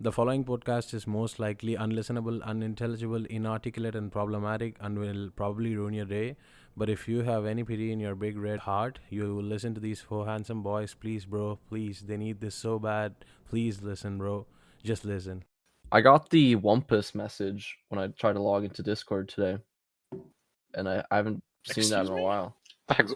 The following podcast is most likely unlistenable, unintelligible, inarticulate, and problematic, and will probably ruin your day. But if you have any pity in your big red heart, you will listen to these four handsome boys. Please, bro, please. They need this so bad. Please listen, bro. Just listen. I got the Wumpus message when I tried to log into Discord today, and I haven't seen that in a while.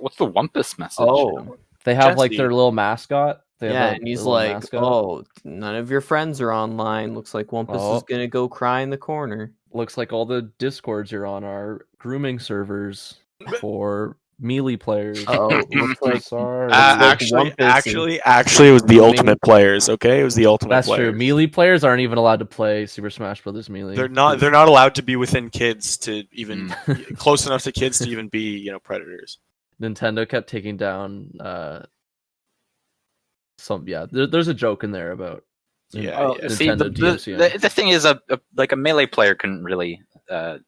What's the Wumpus message? Oh, They have like Jesse. their little mascot. They have yeah, a- and he's their little like, mascot. "Oh, none of your friends are online. Looks like Wumpus Oh. is gonna go cry in the corner." Looks like all the Discords you're on are grooming servers for melee players. Oh, looks like Sorry. Wumpus Actually, it was the grooming- ultimate players. Okay, it was the ultimate. That's players. true. Melee players aren't even allowed to play Super Smash Brothers Melee. They're not allowed to be within kids to even close enough to kids to even be predators. Nintendo kept taking down some. Yeah, there's a joke in there about Yeah. See, Nintendo DMCA. the thing is, a melee player couldn't really, I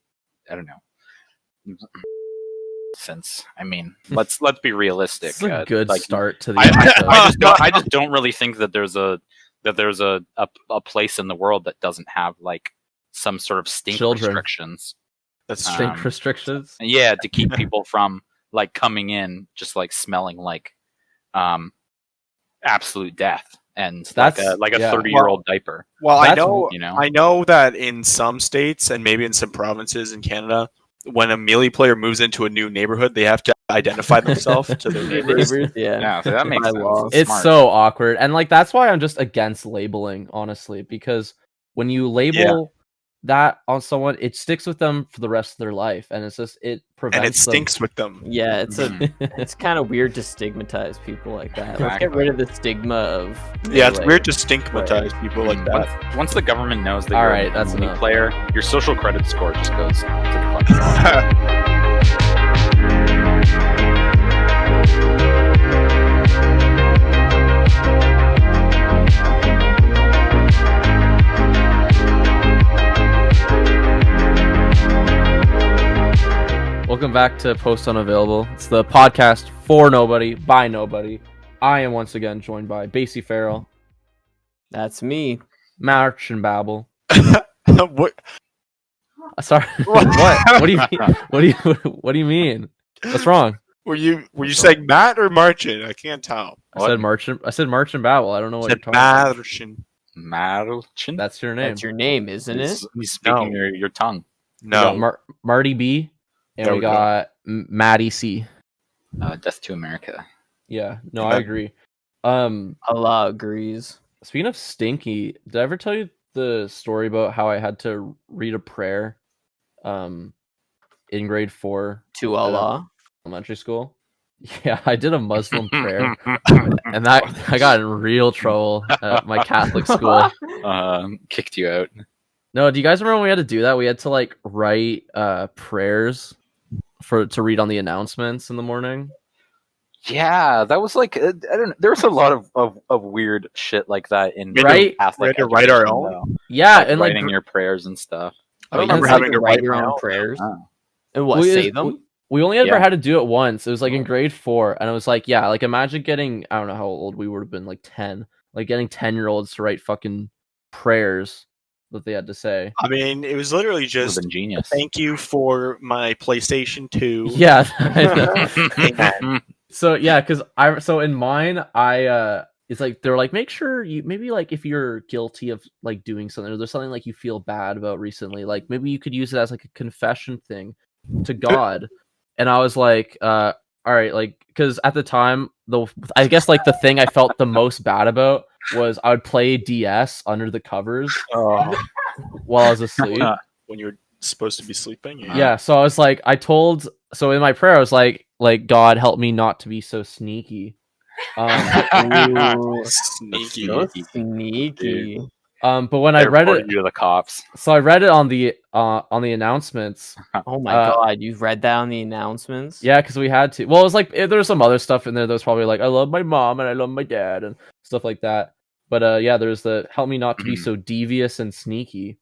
don't know. Since let's be realistic. It's a good start to the I episode. I just don't really think that there's a place in the world that doesn't have like some sort of stink Children. restrictions. That's Stink restrictions. Yeah, to keep people from like coming in just like smelling like absolute death and That's- like a yeah. 30-year-old diaper. Well, I That's- know, you know. I know that in some states and maybe in some provinces in Canada, when a melee player moves into a new neighborhood, they have to identify themselves to their neighbors. Yeah. Yeah, so that makes By sense. law. It's Smart. so awkward, and like that's why I'm just against labeling, honestly, because when you label that on someone, it sticks with them for the rest of their life, and it's just it prevents And it them- stinks with them. Yeah, it's kind of weird to stigmatize people like that. Let's get Exactly. rid of the stigma of Yeah, it's melee. weird to stigmatize people like that. Once the government knows that All you're right, a that's melee enough. player, your social credit score just goes to the fucking wall. Welcome back to Post Unavailable. It's the podcast for nobody, by nobody. I am once again joined by Basie Farrell, That's me. March and Babel. What? Sorry, what? What do you mean? What do you mean? What's wrong? Were you saying Matt or Marchin? I can't tell. I said March and Babel. I don't know what you're Said talking about. Marchin. Marchin? That's your name. That's your name, isn't it? He's speaking No. your tongue. We got No. Marty B, and There we we go. got Maddie C. Death to America. Yeah, no, I agree. Allah agrees. Speaking of stinky, did I ever tell you the story about how I had to read a prayer, in grade 4 To Allah. elementary school? Yeah, I did a Muslim prayer, and that I got in real trouble at my Catholic school. Kicked you out. No, do you guys remember when we had to do that? We had to like write prayers to read on the announcements in the morning. Yeah, that was like I don't know. There was a lot of weird shit like that in Right? Catholic We had to write our education, own? though. Yeah, and like writing your prayers and stuff. I don't You remember had having to write your my own own. prayers. Oh. And what, We- say them? we only ever Yeah. had to do it once. It was like in grade 4, and it was like, yeah, like imagine getting, I don't know how old we would have been, like 10, like getting 10-year-olds to write fucking prayers that they had to say. I mean, it was literally It was just been genius. thank you for my PlayStation 2. Yeah. I know. So yeah, because in mine, it's like they're like, make sure you maybe like if you're guilty of like doing something or there's something like you feel bad about recently, like maybe you could use it as like a confession thing to God. And I was like, all right, like because at the time I guess like the thing I felt the most bad about was I would play DS under the covers Oh, while I was asleep. when you're supposed to be sleeping. Yeah, so I was like, so in my prayer I was like God help me not to be so sneaky. Ooh, Sneaky. so sneaky. But when I read reported it, you to the cops. so I read it on the announcements. Oh my Uh, god, you've read that on the announcements? Yeah, because we had to. Well, it was like there was some other stuff in there that was probably like I love my mom and I love my dad and stuff like that. But yeah, there's the help me not to be so devious and sneaky.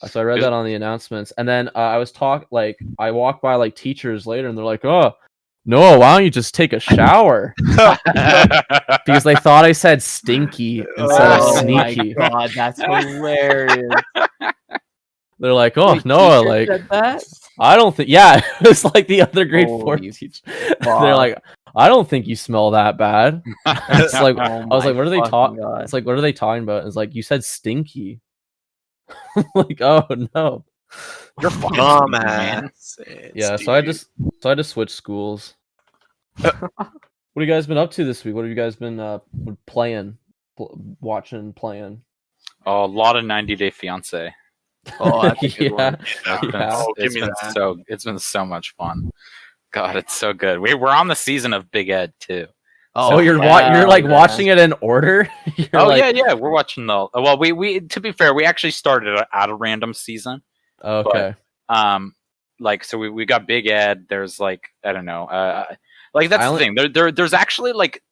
So I read that on the announcements, and then I walked by like teachers later, and they're like, "Oh, No, why don't you just take a shower? Because they thought I said stinky instead of Oh my sneaky. god, that's hilarious. They're like, oh, Wait, Noah, teacher like, said that? I don't think. Yeah, it was like the other grade 4 Holy teacher. fuck. They're like, I don't think you smell that bad. It's like, Oh I was like, my what are they fucking talking? God. It's like, what are they talking about? It's like, you said stinky. Like, oh no. You're fucking stupid, man. Dumbass. Yeah, so I just switched schools. What have you guys been up to this week? What have you guys been playing, watching, playing? Oh, a lot of 90 Day Fiance. Oh, that's a good Yeah. one. It's been so much fun. God, it's so good. We're on the season of Big Ed too. Oh, you're hell like yeah. watching it in order. You're like, yeah. We're watching the. Well, we to be fair, we actually started at a random season. okay. Like so we got Big Ed. There's like I don't know. Like that's the thing. There's actually like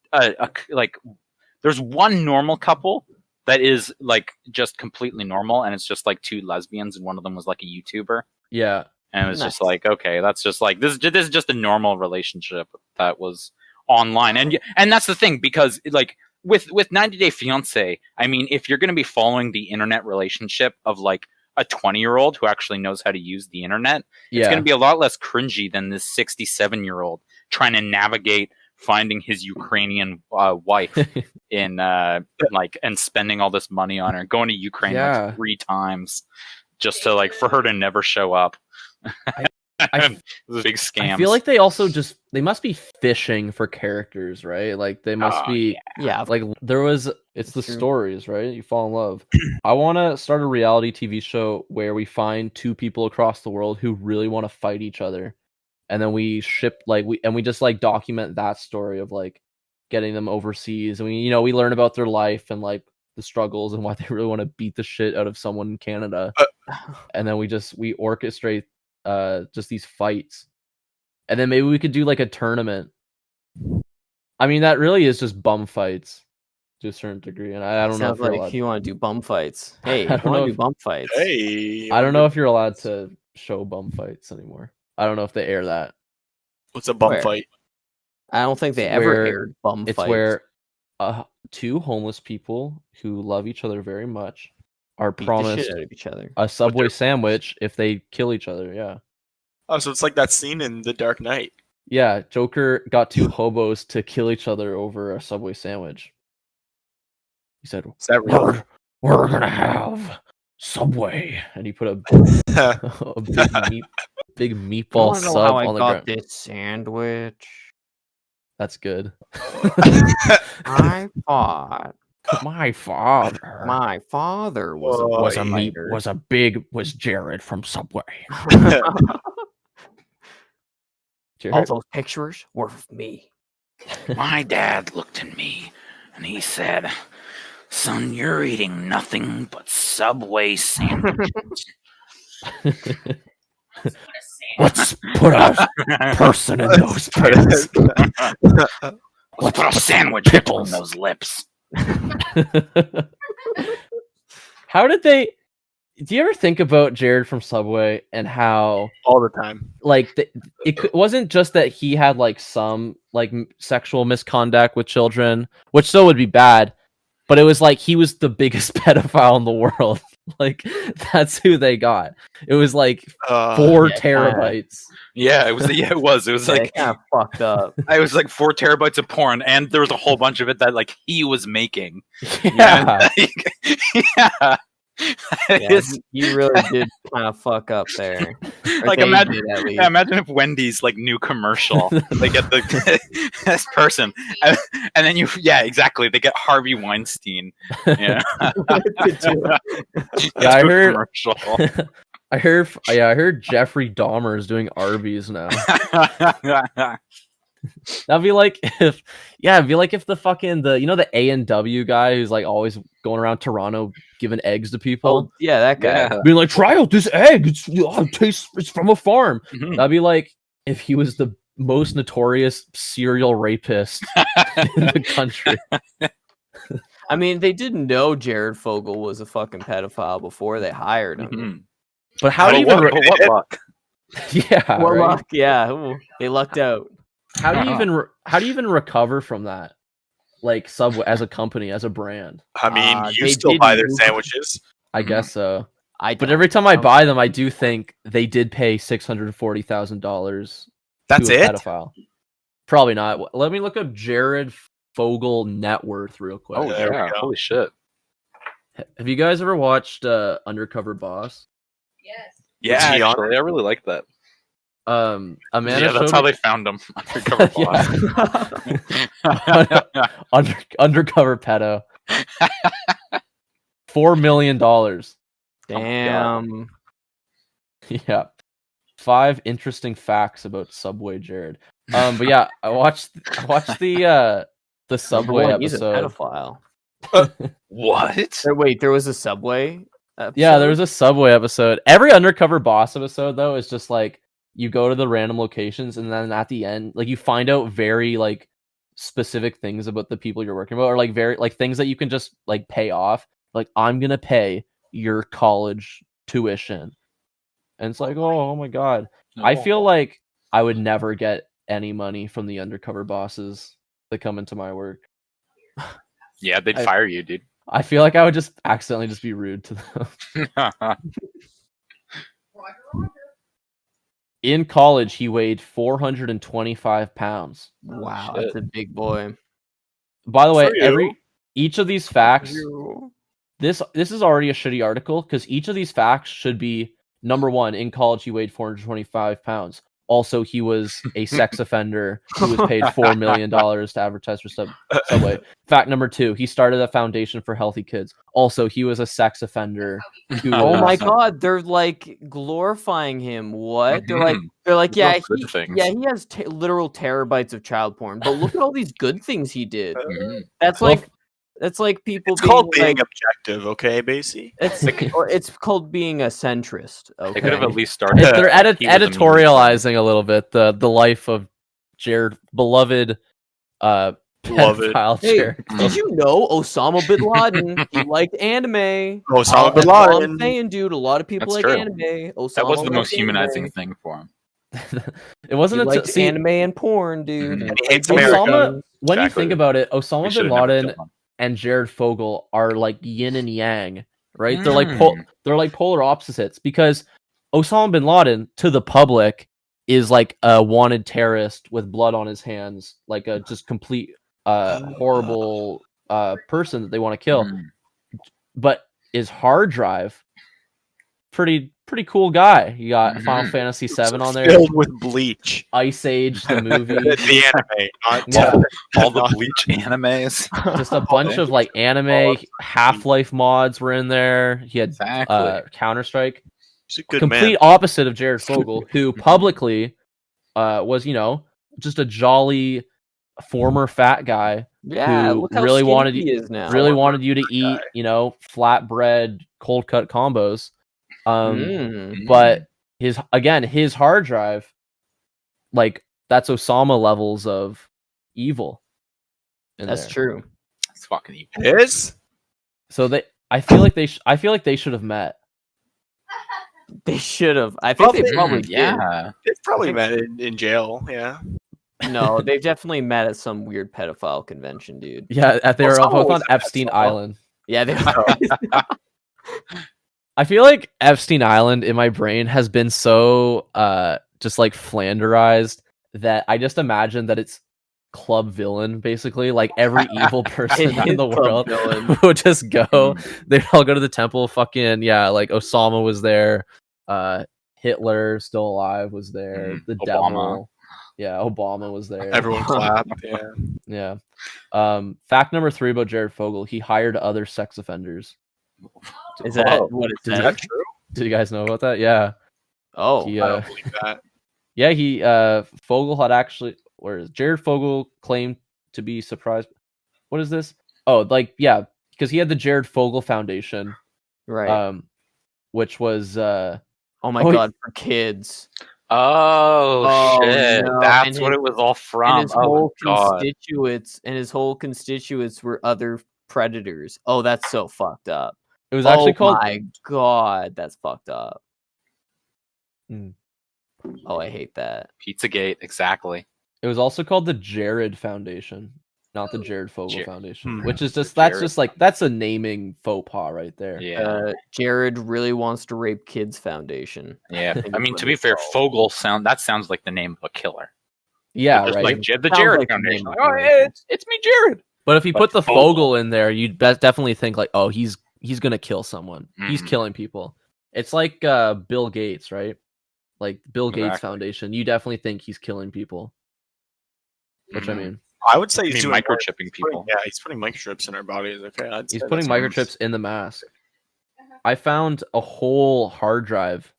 there's one normal couple that is like just completely normal, and it's just like 2 lesbians, and one of them was like a YouTuber. Yeah. And it was just Nice. like, okay, that's just like this is just a normal relationship that was online, and that's the thing because like with 90 Day Fiance, I mean, if you're going to be following the internet relationship of like a 20-year-old who actually knows how to use the internet, it's going to be a lot less cringy than this 67-year-old trying to navigate finding his Ukrainian wife in like and spending all this money on her, going to Ukraine like 3 times just to like for her to never show up. It was a big scam. I feel like they also they must be fishing for characters, right? Like they must be Yeah. like it's the True. stories, right? You fall in love. I want to start a reality TV show where we find 2 people across the world who really want to fight each other, and then we ship we just like document that story of like getting them overseas, and we learn about their life and like the struggles and why they really want to beat the shit out of someone in Canada, and then we orchestrate just these fights, and then maybe we could do like a tournament. I mean, that really is just bum fights to a certain degree, and I don't know if you're like allowed. you want to do bum fights. Hey, I I don't want know to if- do bum fights. Hey, I don't know if you're allowed to show bum fights anymore. I don't know if they air that. what's a bum Where? fight? I don't think they It's ever where- aired bum It's fights. where 2 homeless people who love each other very much are beat the promised shit out of each other. a Subway sandwich if they kill each other. Yeah. Oh, so it's like that scene in The Dark Knight. Yeah, Joker got 2 hobos to kill each other over a Subway sandwich. He said, Is that real? we're gonna have Subway, and he put a big You meatball wanna know sub how I on the got ground. this sandwich? That's good. I thought My father my father was Oh, was a a fighter. was Jared from Subway. All Jared? those pictures were of me. My dad looked at me and he said, "Son, you're eating nothing but Subway sandwiches." Let's put a person in those pants. Let's put a sandwich between those lips. How did they? Do you ever think about Jared from Subway and how All the time. like wasn't just that he had like some like sexual misconduct with children, which still would be bad, but it was like he was the biggest pedophile in the world. Like that's who they got. It was like 4 yeah, terabytes. Yeah, it was. Yeah, it was. It was like kind of fucked up. it was like 4 terabytes of porn, and there was a whole bunch of it that like he was making. Yeah. Yeah. Yeah, It's- you really did kind of fuck up there. Or Like they imagine, did, at least. yeah, imagine if Wendy's like new commercial, they get the this person, and then yeah, exactly, they get Harvey Weinstein. Yeah, Yeah, I heard- commercial. I heard Jeffrey Dahmer is doing Arby's now. That'd be like if the fucking the A&W guy who's like always going around Toronto giving eggs to people. Oh, yeah, that guy. Yeah. Being like, try out this egg. It tastes. It's from a farm. Mhm. That'd be like if he was the most notorious serial rapist in the country. I mean, they didn't know Jared Fogle was a fucking pedophile before they hired him. Mhm. But how do you But even? what luck? Yeah, Well, right? luck, yeah. Ooh, they lucked out. How do you even recover from that? Like Subway as a company, as a brand. I mean, you they still did buy their move- sandwiches. I Mhm. guess so. I But don't. every time I buy them, I do think they did pay $640,000 That's to a it? pedophile. Probably not. Let me look up Jared Fogle net worth real quick. Oh There we yeah, go. holy shit. Have you guys ever watched Undercover Boss? Yeah, Was he on actually, I really like that. Amanda Yeah, that's showed how me they found him. Undercover boss. undercover pedo. $4 million. Damn. Yeah. 5 interesting facts about Subway Jared. But yeah, I watched the Number Subway one, he's a episode. pedophile. What? Wait, there was a Subway episode? Yeah, there was a Subway episode. Every Undercover Boss episode though is just like you go to the random locations and then at the end, like you find out very like specific things about the people you're working with, or like very like things that you can just like pay off. Like I'm gonna pay your college tuition, and it's like oh my god. I feel like I would never get any money from the undercover bosses that come into my work. Yeah, they'd I- fire you, dude. I feel like I would just accidentally just be rude to them. In college, he weighed 425 pounds. Wow, Shit. that's a big boy. By the way, For you. each of these facts, this is already a shitty article because each of these facts should be number one. In college, he weighed 425 pounds. Also, he was a sex offender who was paid $4 million to advertise for Subway. Fact number 2, he started a foundation for healthy kids. Also, he was a sex offender. Who Oh my was- god, they're like glorifying him. What? They're like, There's yeah, no good things. he has literal terabytes of child porn. But look at all these good things he did. Mhm. That's Well, like people It's called being like, objective, okay, Basie? it's called being a centrist. They Okay. could have at least started. They're He was a meme editorializing a little bit the life of Jared, beloved Beloved. pedophile Hey, Jared. did you know Osama bin Laden? He liked anime. Osama bin That's all I'm Laden. saying, dude. A lot of people That's like true. anime. Osama That was the liked most anime. humanizing thing for him. It wasn't He until liked anime and porn, dude. Mhm. He And he liked hates video America. games. when you Exactly. think about it, We Osama bin should've never Laden killed him. and Jared Fogle are like yin and yang, right? Mm. They're like polar opposites because Osama bin Laden to the public is like a wanted terrorist with blood on his hands, like a just complete horrible person that they want to kill. Mm. But his hard drive, pretty cool guy. You got Mhm. Final Fantasy VII on there, Filled with bleach. Ice Age the movie, The anime, not Yeah. All the not- Bleach animes. just a bunch of like anime Half-Life mods were in there. He had Exactly. Counter-Strike. He's a good Complete man. opposite of Jared Fogle, who publicly was, just a jolly former fat guy Yeah, who look how really skinny wanted he is now. really wanted you to eat, flatbread, cold cut combos. Mm. But his hard drive, like that's Osama levels of evil. in That's there. true. It's fucking evil. It is? So I feel like they should have met. They should have. I think they Probably- probably did. Yeah. They've probably met in jail, yeah. No, they've definitely met at some weird pedophile convention, dude. Yeah, they were Osama both was on a Epstein pedophile. Island. Yeah, they. I feel like Epstein Island in my brain has been so just like flanderized that I just imagine that it's club villain basically. Like every evil person It in the is Club world Villain. would just go. They'd all go to the temple. Fucking yeah, like Osama was there. Hitler still alive was there. Mhm. The Obama. devil. Yeah, Obama was there. Everyone clapped, yeah. Yeah. Fact number 3 about Jared Fogle: he hired other sex offenders. Is that Whoa. what it Did Is says? that true? Did you guys know about that? Yeah. Oh, He, I don't believe that. Yeah, Fogle had actually, where is Jared Fogle claimed to be surprised. What is this? Oh, like yeah, because he had the Jared Fogle Foundation, right. which was oh my oh, god, for kids. Oh, Oh, shit! no. That's And what his- it was all And from. his Oh whole god! constituents were other predators. Oh, that's so fucked up. it was actually oh called. my god, that's fucked up. Mm. Oh, I hate that. Pizzagate, exactly. It was also called the Jared Foundation, not the Jared Fogel Foundation, Hmm. which is just The that's Jared just like that's a naming faux pas right there. Yeah. Jared really wants to rape kids foundation. Yeah. think I is mean, what to be it's fair, called. sounds like the name of a killer. Yeah, Just right. like the Sounds Jared like the Foundation. name Like, of oh, the hey, it's me, Jared. But if you But put the Fogel- Fogel in there, you'd definitely think like, oh, he's gonna kill someone. He's Mhm. killing people. It's like Bill Gates, right? Like Bill Gates Exactly. Foundation. You definitely think he's killing people. Which I Mhm. mean, I would say I he's mean, doing more- microchipping he's putting- people. Yeah, he's putting microchips in our bodies. Okay, I'd he's say putting that's- microchips in the mask. I found a whole hard drive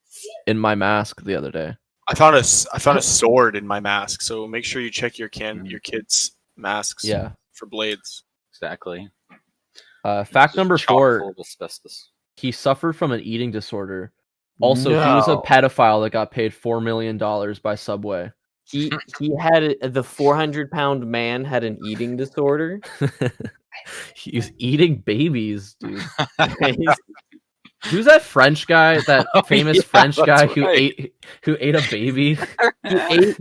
in my mask the other day. I found a sword in my mask. So make sure you check your kids' masks. Yeah. For blades. Exactly. Fact number Chock 4: full of asbestos. he suffered from an eating disorder. Also, he was a No. pedophile that got paid $4 million by Subway. He had the 400-pound man had an eating disorder. He was eating babies, dude. Who's that French guy? That famous yeah, French guy that's who right. ate a baby? He ate.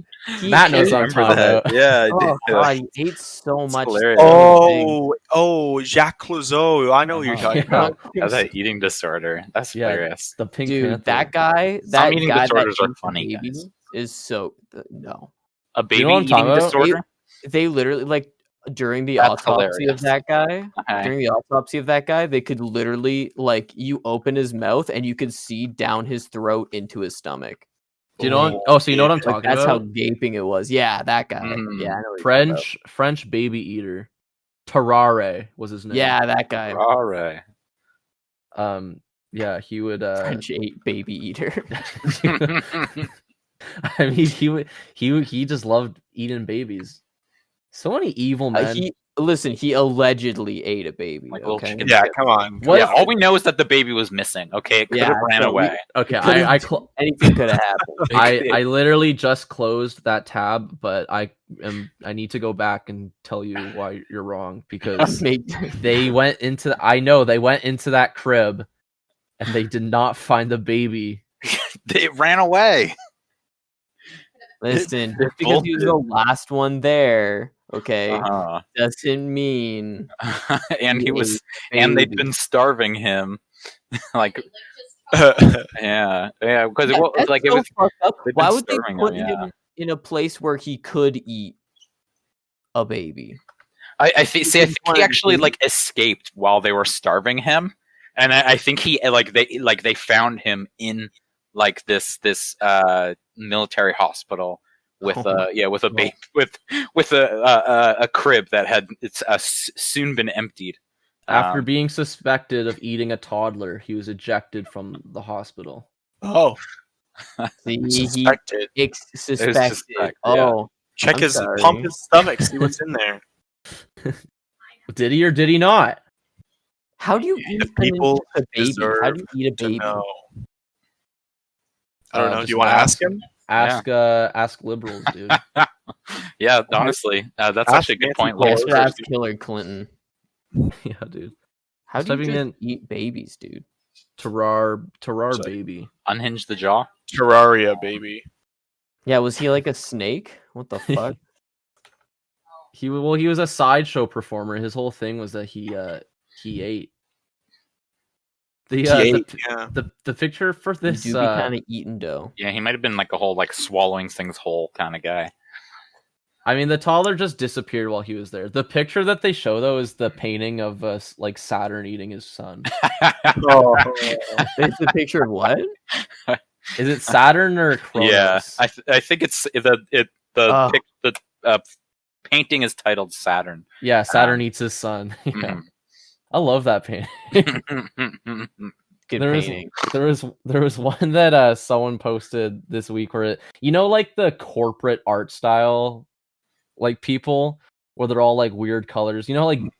Matt knows ate- what I'm talking about. Yeah, I Oh did. god, he ate so It's much. hilarious. Jacques Clouseau. I know who you're talking Yeah. about. Has that eating disorder. That's Yeah. hilarious. The Pink Dude, Panther. that guy. Some That eating guy disorders that are eats funny, babies guys. is so no. A baby know what I'm eating talking about? disorder? They literally like during the That's autopsy hilarious. of that guy. Okay. During the autopsy of that guy, they could literally like you open his mouth and you could see down his throat into his stomach. Do you know? Oh, so you know what I'm Like, talking that's how about? gaping it was. Yeah, that guy. Mm. Yeah, I know what you're talking about. French baby eater. Tarare was his name. Yeah, that guy. All right. Yeah, he would. French baby eater. I mean, he just loved eating babies. So many evil men. He allegedly ate a baby. Like little okay? chicken Yeah, shit. come on. What Yeah, if- all we know is that the baby was missing. Okay, it could have ran so away. Okay, It could've- I anything could have happened. I literally just closed that tab, but I need to go back and tell you why you're wrong because they went into that crib and they did not find the baby. It ran away. Listen, just because he was the last one there, okay, Uh-huh. doesn't mean And he he was, ate and they'd baby. been starving him. Like, yeah, yeah, because it was That's like it so was. fucked up. they've Why been would they starving put him, yeah. him in a place where he could eat a baby? I think didn't he wanna actually eat? like escaped while they were starving him, and I think he they found him in like this military hospital with with a baby with a crib that had soon been emptied. After being suspected of eating a toddler, he was ejected from the hospital. Oh, See, he suspected. suspected. suspect, yeah. Oh, Check I'm his sorry. pump his stomach, see what's in there. Did he or did he not? how do you The eat people a baby? How deserve do you eat a To baby? know. I don't know. Just Do you want to ask him? Ask liberals, dude. Yeah, honestly, that's Ask actually a good Nancy point. Pelosi. Yes, Lance. that's Hillary Clinton. Yeah, dude. How Just do you typing just in- eat babies, dude? Tarar Sorry. baby. Unhinge the jaw. Terraria, baby. Yeah, was he like a snake? What the fuck? He was a sideshow performer. His whole thing was that he ate. T8, The picture for You this do be kind of eating dough. Yeah, he might have been like a whole like swallowing things whole kind of guy. I mean, the toddler just disappeared while he was there. The picture that they show though is the painting of like Saturn eating his son. Oh, It's a picture of what? Is it Saturn or Kronos? Yeah, I think it's the painting is titled Saturn. Yeah, Saturn eats his son. Yeah. Mhm. I love that painting. Good There painting. was one that someone posted this week where like the corporate art style, like people where they're all like weird colors. Like you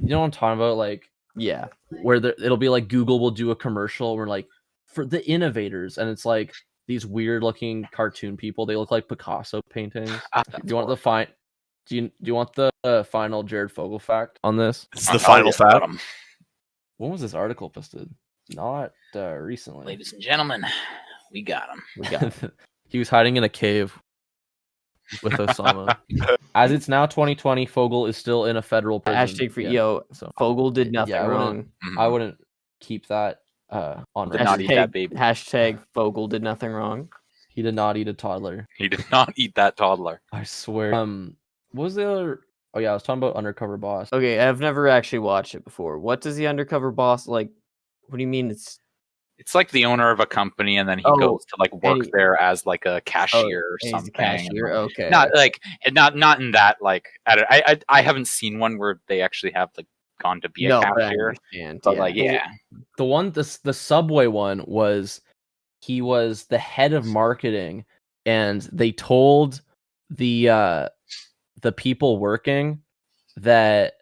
know what I'm talking about, like Yeah. where it'll be like Google will do a commercial where like for the innovators, and it's like these weird looking cartoon people. They look like Picasso paintings. Do you want the Do you want the final Jared Fogel fact on this? it's the final fact. When was this article posted? Not recently. Ladies and gentlemen, we got him. We got He was hiding in a cave. with Osama. As it's now 2020, Fogel is still in a federal prison. Hashtag for Yeah, so Fogel did nothing yeah, wrong. I wouldn't keep that on Did record. not eat that baby. Hashtag Fogel did nothing wrong. He did not eat a toddler. He did not eat that toddler. I swear. What was the other? Oh yeah, I was talking about Undercover Boss. Okay, I've never actually watched it before. What does the undercover boss like? What do you mean? It's like the owner of a company, and then he Oh, goes to like work he- there as like a cashier or He's something. the cashier. Okay. Not like not in that like. I haven't seen one where they actually have like gone to be a no, but I cashier. understand. But yeah. like, yeah, The one, the Subway one was he was the head of marketing, and they told the people working that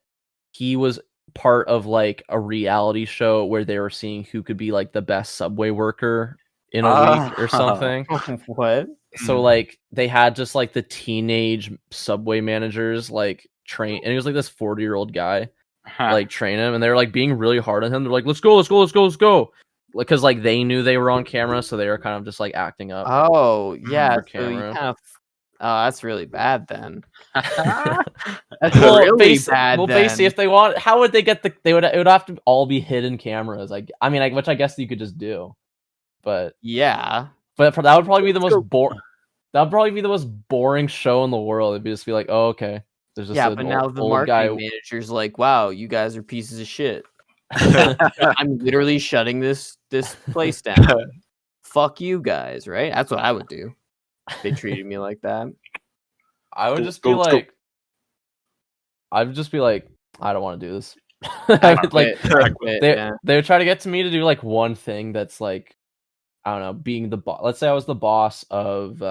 he was part of like a reality show where they were seeing who could be like the best Subway worker in a week or something. What? So like they had just like the teenage Subway managers like train, and he was like this 40-year-old guy like train him, and they were like being really hard on him. They're like, let's go, because like they knew they were on camera, so they were kind of just like acting up. Oh yeah. For So you camera. kind of. Oh, that's really bad then. That's That's Well, really bad. Well, then. basically, if they want, how would they get the? It would have to all be hidden cameras. Like, I mean, which I guess you could just do, but Yeah. that would probably be the Let's most boring. That would probably be the most boring show in the world. It'd just be like, oh, okay, there's just Yeah, an but now the old marketing guy. manager's like, "Wow, you guys are pieces of shit. I'm literally shutting this place down. Fuck you guys, right? That's what I would do. If they treated me like that. I would Go- just be go- like, I would just be like, I don't want to do this. I would, like Quit, they yeah. they would try to get to me to do like one thing that's like, I don't know, being the boss. Let's say I was the boss of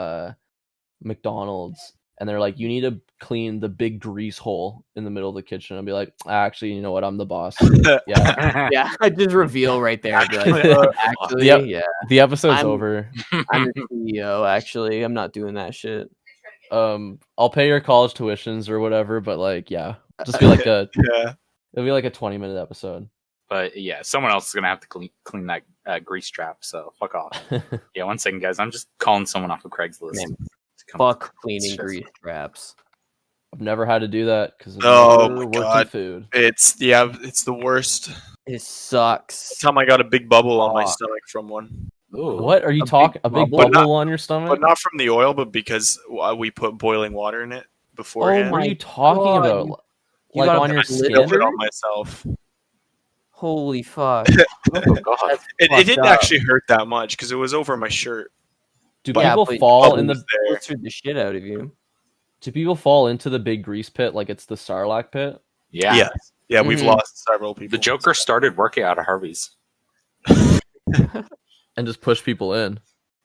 McDonald's, and they're like, you need to clean the big grease hole in the middle of the kitchen. I'd be like, actually, you know what? I'm the boss. Yeah, Yeah, I just reveal right there. I'd be like, actually, Yep. yeah, the episode's I'm- over. I'm the CEO. Actually, I'm not doing that shit. I'll pay your college tuitions or whatever, but like, yeah, just be like a Yeah. it'll be like a 20-minute episode. But yeah, someone else is gonna have to clean that grease trap. So fuck off. Yeah, 1 second, guys. I'm just calling someone off of Craigslist. Man, to come- Fuck cleaning It's grease traps. I've never had to do that because Oh never my worked in God. food. It's the worst. It sucks. Time I got a big bubble on my Fuck. stomach from one, Ooh. What are you A big talking? A big bubble? bubble on your stomach? but not from the oil, but because we put boiling water in it Oh, beforehand. what are my you talking God, about? you Like got a on your I split skin? spilled it over? on myself. Holy fuck. Oh god. That's It fucked didn't up. actually hurt that much because it was over my shirt. Do Yeah, people but fall bubble in the? was there. Blistered the shit out of you. Do people fall into the big grease pit like it's the Sarlacc pit? Yeah. Yeah, we've Mhm. lost several people. The Joker started working out of Harvey's. And just push people in.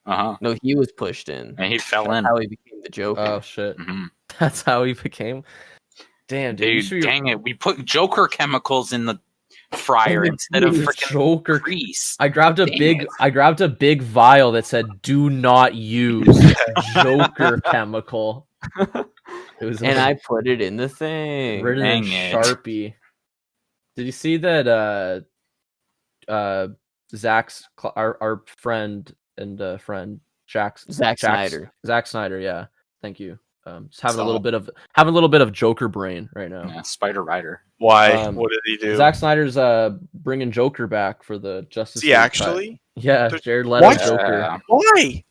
No, he was pushed in. And he fell in. That's how he became the Joker. Oh shit! Mhm. That's how he became. Damn, dude! you Dude, should be- dang it. We put Joker chemicals in the fryer the instead of grease. freaking Joker. grease. I grabbed a Dang big. it. I grabbed a big vial that said "Do not use Joker chemical." It was and I put it in the thing. written in Dang it. Sharpie. Did you see that? Zach's our friend and friend Zack Jack's- Snyder. Zack Snyder, yeah. Thank you. Just having a So- little bit of Joker brain right now. Yeah, Spider Rider. Why? Um, What did he do? Zack Snyder's bringing Joker back for the Justice Is he League cut. actually? Yeah, There's- Jared Leto's What? Joker. Why?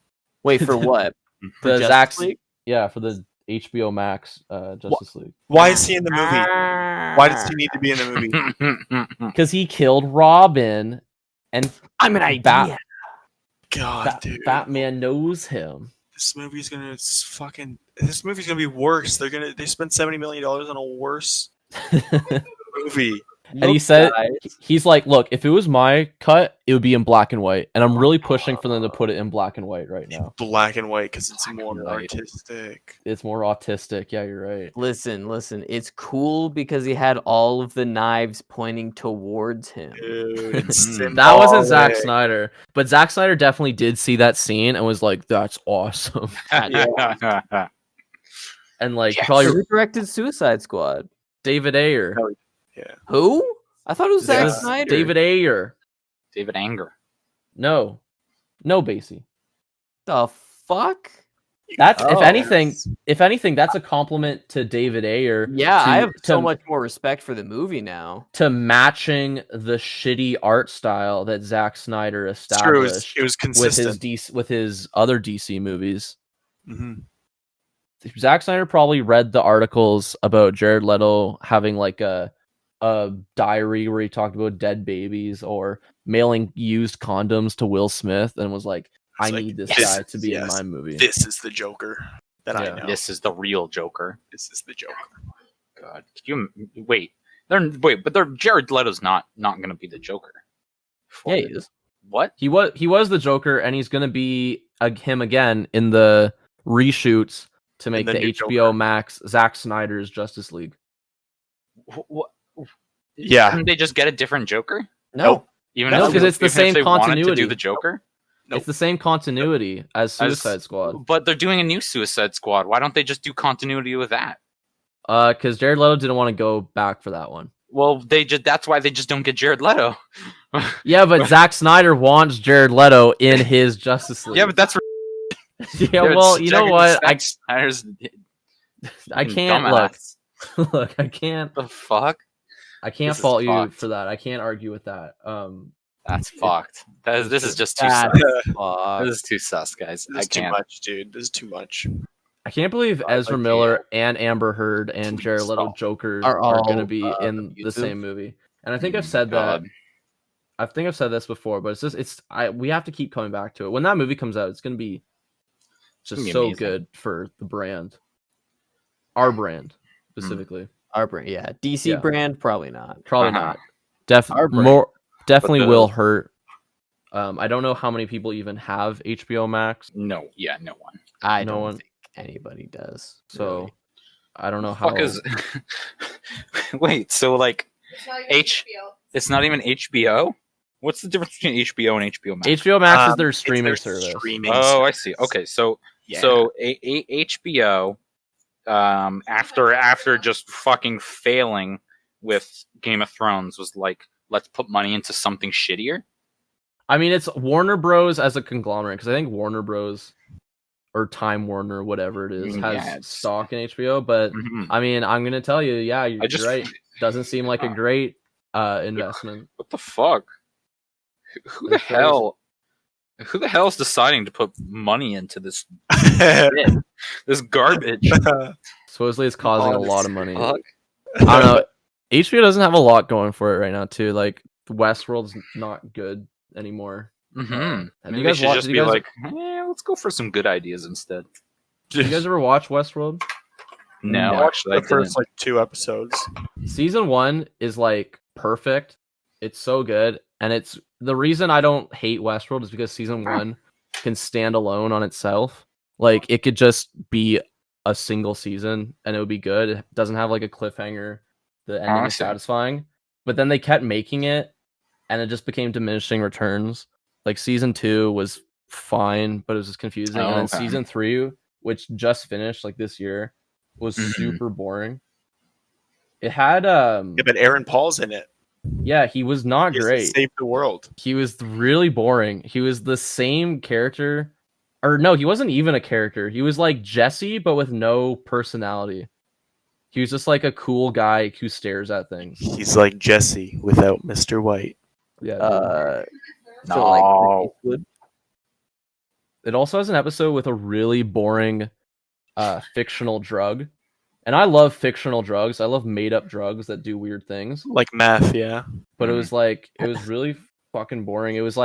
Wait, for what? For The Justice Zack's League? yeah, for the HBO Max Justice League. Why is he in the movie? Why does he need to be in the movie? Because he killed Robin, and I'm an idea. Bat- God, dude, Batman knows him. this movie's gonna This movie's gonna be worse. They spent $70 million on a worse movie. And he Look, said guys, he's like, look, if it was my cut, it would be in black and white, and I'm really pushing for them to put it in black and white right now. Black and white because it's Black more and white. artistic. It's more autistic. Yeah, you're right. listen. It's cool because he had all of the knives pointing towards him. Dude, it's That wasn't Zack symbolic. Snyder, but Zack Snyder definitely did see that scene and was like, "That's awesome," and like Yes. probably Who directed Suicide Squad? David Ayer. Who? I thought it was Zack Yeah. Snyder. David Ayer. David Anger. No, Basie. The fuck? That's Oh. if anything, that's a compliment to David Ayer. Yeah, I have so to, much more respect for the movie now. to matching the shitty art style that Zack Snyder It's true. established It was consistent. with his other DC movies. Mhm. Zack Snyder probably read the articles about Jared Leto having like a diary where he talked about dead babies or mailing used condoms to Will Smith and was like, I It's like, need this yes, guy to be in yes, my movie. This is the Joker that I Yeah. know. This is the real Joker. This is the Joker. God, wait? But Jared Leto's not going to be the Joker. Yeah, he is. What? He was the Joker, and he's gonna be him again in the reshoots to make the the new HBO Joker. Max Zack Snyder's Justice League. What? Yeah. Couldn't they just get a different Joker? No. Even No, if 'cause they- it's the even if same they wanted to continuity. do the Joker. Nope. It's the same continuity as Suicide Squad. But they're doing a new Suicide Squad. Why don't they just do continuity with that? Because Jared Leto didn't want to go back for that one. Well, that's why they just don't get Jared Leto. Yeah, but Zack Snyder wants Jared Leto in his Justice League. Yeah, but that's yeah. Well, you know what? Snyder's I can't look. dumbass. Look, I can't. The fuck? I can't This is fault you fucked. for that. I can't argue with that. That's fucked. This is just too That's sus. fuck. This is too sus, guys. This I is too can't. much, dude. This is too much. I can't believe Ezra Miller and Amber Heard and Jared Leto Stop. Joker Are are all, going to be in the abusive? same movie. And I think I've said that. God. I think I've said this before, but we have to keep coming back to it. When that movie comes out, it's going to be just gonna be so amazing. good for the brand. Our brand specifically. Our brand, yeah. DC Yeah. brand, probably not. Probably Uh-huh. not. Our brand. Definitely But the- will hurt. I don't know how many people even have HBO Max. No, yeah, no one. I No don't one- think anybody does. So really. I don't know how. Fuck is. Wait, so like it's not even HBO. What's the difference between HBO and HBO Max? HBO Max is their It's streaming their service. streaming Oh, I service. see. Okay, so Yeah. so HBO, after just fucking failing with Game of Thrones, was like, let's put money into something shittier. I mean, it's Warner Bros. As a conglomerate because I think Warner Bros. Or Time Warner, whatever it is, Yeah, has it's- stock in HBO. But Mhm. I mean, I'm gonna tell you, yeah, you're I just right. Doesn't seem like a great investment. What the fuck? Who the That's crazy. hell? Who the hell is deciding to put money into this shit? This garbage? Supposedly, it's causing a lot of money. Fuck. I don't know. HBO doesn't have a lot going for it right now, too. Like Westworld's not good anymore. Mm-hmm. Have Maybe you they guys should watch? just Did be you guys, like, let's go for some good ideas instead. did you guys ever watch Westworld? No, I watched actually, I the first didn't. like 2 episodes. Season 1 is like perfect. It's so good, and it's the reason I don't hate Westworld is because season 1 can stand alone on itself. Like it could just be a single season and it would be good. It doesn't have like a cliffhanger. The ending I is see. satisfying, but then they kept making it, and it just became diminishing returns. Like season 2 was fine, but it was just confusing, Oh, and then okay. season 3, which just finished like this year, was Mhm. super boring. It had Yeah, but Aaron Paul's in it. yeah, he was not He has to great. Save the world. He was really boring. He was the same character. Or no, he wasn't even a character. He was like Jesse, but with no personality. He was just like a cool guy who stares at things. He's like Jesse without Mr. White. Yeah. So like No. It also has an episode with a really boring fictional drug. And I love fictional drugs. I love made up drugs that do weird things. Like meth, yeah. But it was really fucking boring. It was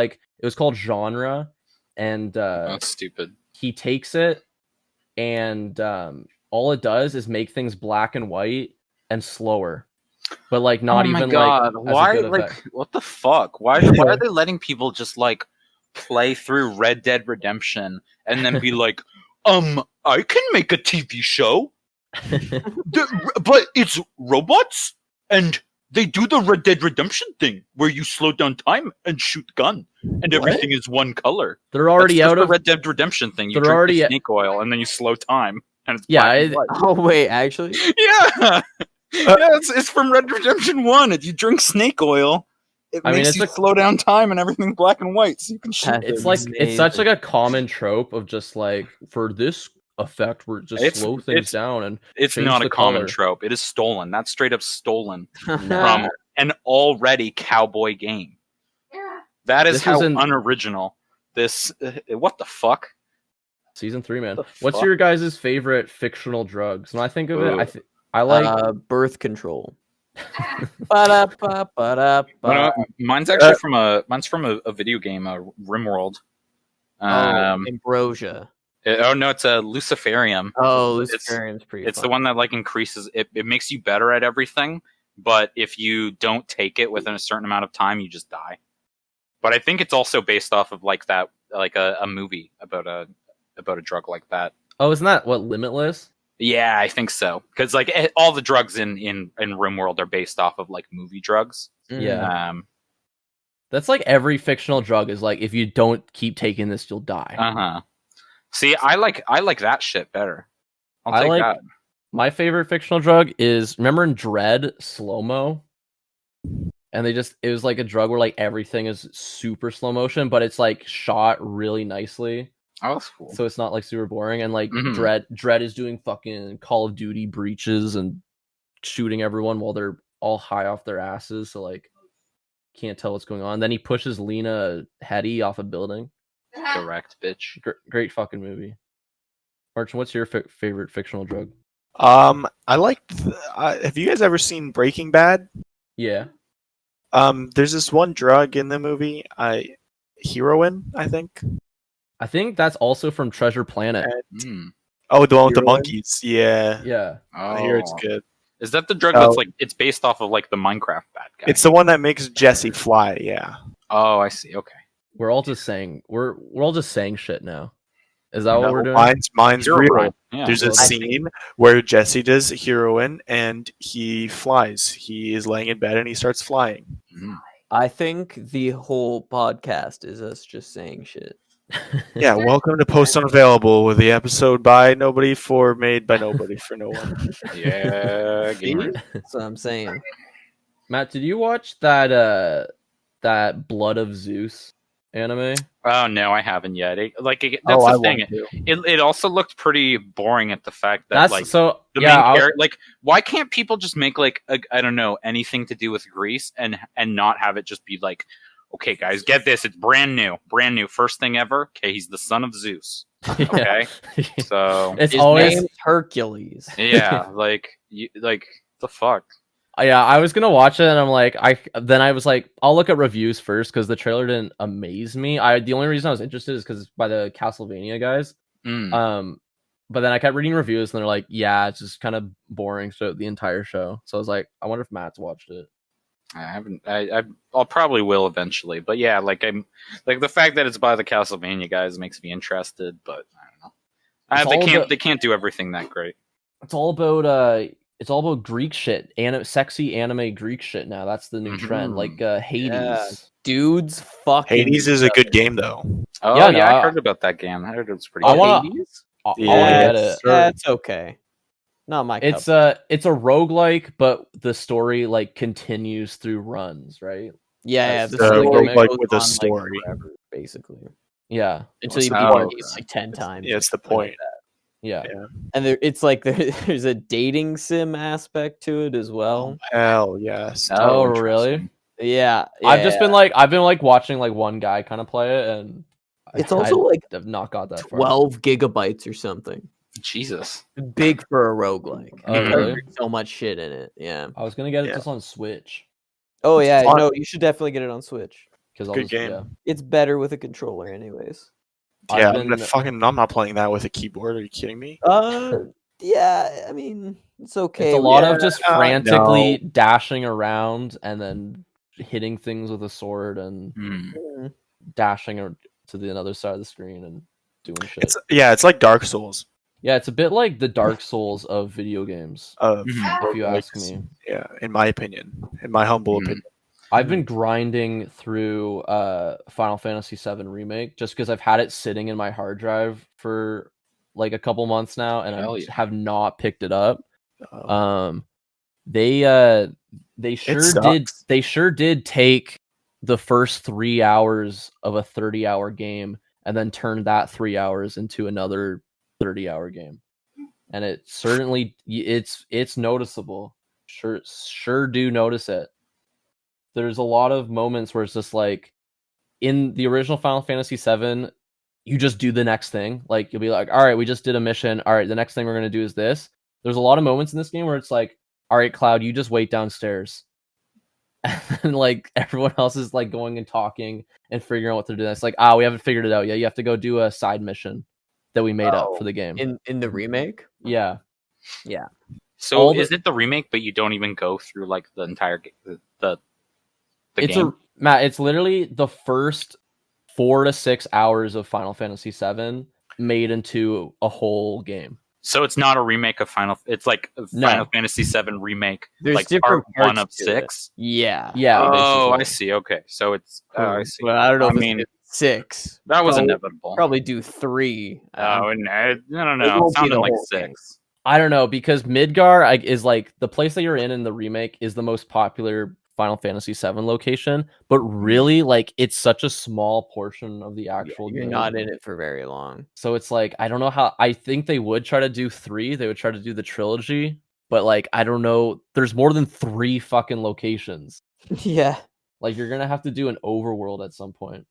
called Genre, and That's stupid. he takes it, and all it does is make things black and white and slower, but like not oh my even god! like as a Why? good Like, effect. what the fuck? Why are they letting people just like play through Red Dead Redemption and then be like, I can make a TV show, but it's robots and they do the Red Dead Redemption thing where you slow down time and shoot gun and everything is one color. They're already That's just out the of Red Dead Redemption thing. You they're drink already the at- snake oil and then you slow time and it's Yeah, black and I- white. Oh wait, actually, Yeah, yeah, it's from Red Dead Redemption 1. If you drink snake oil, it I mean, makes it's you a- slow down time and everything black and white, so you can shoot. That's it's like amazing. it's such like a common trope of just like for this effect where it just It's- slow things it's- down and It's change not the a common color. trope. It is stolen. That's straight up stolen Um, from an already cowboy game. That is This was how in- unoriginal this. What the fuck? Season 3, man. The What's fuck? your guys' favorite fictional drugs? When I think of it, Ooh. I like birth control. Ba-da-ba-ba-da-ba. Mine's actually from a video game, RimWorld. Ambrosia. No, it's a Luciferium. Oh, It's- Luciferium's pretty It's fun. the one that like increases it. It makes you better at everything, but if you don't take it within a certain amount of time, you just die. But I think it's also based off of like that, like a movie about a drug like that. Oh, isn't that what Limitless? Yeah, I think so. Because like all the drugs in RimWorld are based off of like movie drugs. Yeah. That's like every fictional drug is like, if you don't keep taking this, you'll die. See, I like that shit better. I'll I take like- that. My favorite fictional drug is, remember in Dread, slow-mo? And it was like a drug where like everything is super slow motion, but it's like shot really nicely. Oh, that's cool. So it's not like super boring. And like Mhm. Dread is doing fucking Call of Duty breaches and shooting everyone while they're all high off their asses. So like can't tell what's going on. Then he pushes Lena Headey off a building. Correct, bitch. Great fucking movie. Martin, what's your favorite fictional drug? I liked. Have you guys ever seen Breaking Bad? Yeah. There's this one drug in the movie. Heroin, I think. I think that's also from Treasure Planet. Oh, the one with the Heroin? monkeys. Yeah. Yeah. I hear it's good. Is that the drug Oh. that's like it's based off of like the Minecraft bad guy? It's the one that makes Jesse fly. Yeah. Oh, I see. Okay. We're all just saying shit now. Is that what No, we're doing? Mine's Hero real. Prime. Yeah. There's a Well, scene where Jesse does heroin and he flies. He is laying in bed and he starts flying. Mhm. I think the whole podcast is us just saying shit. Yeah, welcome to Post Unavailable with the episode by nobody for made by nobody for no one. Yeah, gamer. That's what I'm saying. Matt, did you watch that Blood of Zeus anime? Oh no, I haven't yet. That's I the thing. want to. It also looked pretty boring at the fact that That's like so the yeah. main character, like why can't people just make like I don't know, anything to do with Greece and not have it just be like, okay guys, get this, it's brand new, first thing ever. Okay, he's the son of Zeus. Okay, so It's His always name's Hercules. yeah, like the fuck. yeah. I was gonna watch it and I'm like, I was like, I'll look at reviews first because the trailer didn't amaze me. The only reason I was interested is because it's by the Castlevania guys. But then I kept reading reviews and they're like, yeah, it's just kind of boring throughout the entire show. So I was like, I wonder if Matt's watched it. I haven't. I'll probably will eventually, but yeah, like I'm like the fact that it's by the Castlevania guys makes me interested, but I don't know. They can't do everything that great. It's all about Greek shit, sexy anime Greek shit now. That's the new trend, like Hades. Yeah. Dudes fucking Hades is a good game though. Oh Yeah, yeah, no, I heard about that game. I heard it was pretty. I good. wanna- Hades? I want to Yeah, get it. Yeah, it's okay. Not my It's cup. it's a roguelike, but the story like continues through runs, right? Yeah, that's the the story roguelike goes with a on, story. forever, basically. Yeah, Until you beat Oh, the okay. game like 10 times. Yeah, it's the something like point. that. yeah. And it's like there's a dating sim aspect to it as well. Hell yes. Oh, interesting. really? Yeah, I've just been like watching like one guy kind of play it, and It's also like have not got that far. 12 gigabytes or something. Jesus. Big for a roguelike. Oh, Because really? there's so much shit in it. Yeah. I was gonna get it Yeah. just on Switch Oh It's yeah, fun. no, you should definitely get it on Switch. because Good game. It's better with a controller, anyways. Yeah, I've I'm not playing that with a keyboard. Are you kidding me? Yeah, I mean, it's okay. It's a lot Yeah. of just frantically dashing around and then hitting things with a sword and Mm. dashing to the other side of the screen and doing shit. It's like Dark Souls. Yeah, it's a bit like the Dark Souls of video games, Of if you ask roguelikes. me. Yeah, in my opinion, in my humble Mhm. opinion. I've been grinding through Final Fantasy VII Remake just because I've had it sitting in my hard drive for like a couple months now, and Hell I yeah. have not picked it up. Um, They sure did take the first 3 hours of a 30-hour game and then turn that 3 hours into another 30-hour game, and it certainly it's noticeable. Sure do notice it. There's a lot of moments where it's just like in the original Final Fantasy VII, you just do the next thing. Like you'll be like, all right, we just did a mission. All right, the next thing we're gonna do is this. There's a lot of moments in this game where it's like, all right, Cloud, you just wait downstairs. And like everyone else is like going and talking and figuring out what they're doing. It's like, we haven't figured it out yet. You have to go do a side mission that we made up for the game. In the remake. Yeah. So is it the remake, but you don't even go through like the entire the game? Matt, it's literally the first 4 to 6 hours of Final Fantasy VII made into a whole game. So it's not a remake of Final. It's like Final Fantasy VII remake. There's like different part 1 of parts to 6. Yeah. Oh, basically. I see. Okay, so it's. I see. Well, I don't know. I mean, 6. that was inevitable. Probably do 3. Oh, no, I don't know. It won't be sounded the like whole 6. I don't know, because Midgar is like the place that you're in the remake is the most popular Final Fantasy VII location, but really like it's such a small portion of the actual You're game. not in it for very long. So it's like I don't know how. I think they would try to do 3. They would try to do the trilogy, but like I don't know. There's more than 3 fucking locations. Yeah. Like you're gonna have to do an overworld at some point.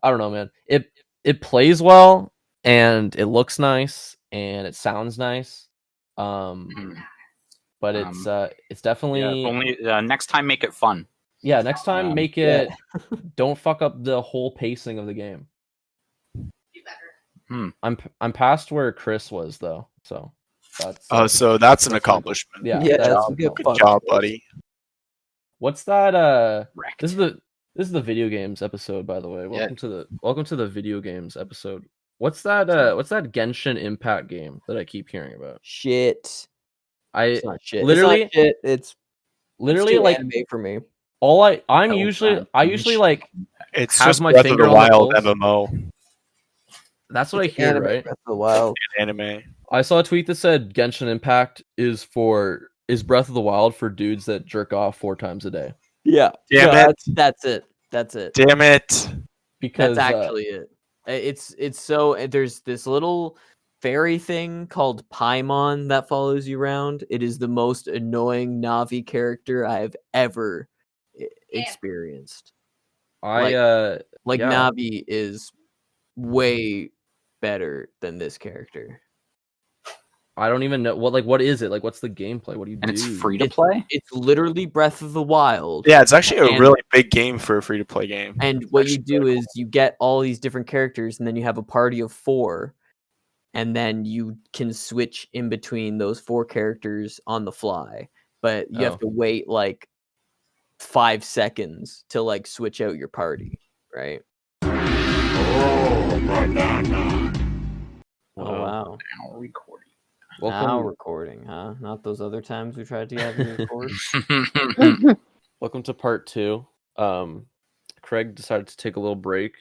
I don't know, man. It plays well and it looks nice and it sounds nice. But it's definitely only next time make it fun. Yeah, next time make it. Don't fuck up the whole pacing of the game. I'm past where Chris was though, so that's. So that's an accomplishment. Yeah, that's Good job, buddy. What's that? Wrecked. This is the video games episode, by the way. Welcome to the video games episode. What's that Genshin Impact game that I keep hearing about? Shit. It's not shit. Literally, it's not shit. It's literally too like anime for me. I usually like It's have just my Breath finger of the on the Wild pulse. MMO That's what I hear, Anime right? Breath of the Wild. anime. I saw a tweet that said Genshin Impact is Breath of the Wild for dudes that jerk off 4 times a day. Yeah. Damn No, it. That's it. That's it. Damn it. Because That's actually it. It's so there's this little fairy thing called Paimon that follows you around. It is the most annoying Navi character I have ever experienced. yeah. Navi is way better than this character. I don't even know what is it? Like what's the gameplay? What do you do? And it's free to play. It's literally Breath of the Wild. Yeah, it's actually a And- really big game for a free to play game. And what you Actually do really is you get all these different characters, and then you have a party of 4, and then you can switch in between those 4 characters on the fly. But you have to wait like 5 seconds to like switch out your party, right? Oh wow! Now recording. Now recording, huh? Not those other times we tried to have you record. Welcome to part 2. Craig decided to take a little break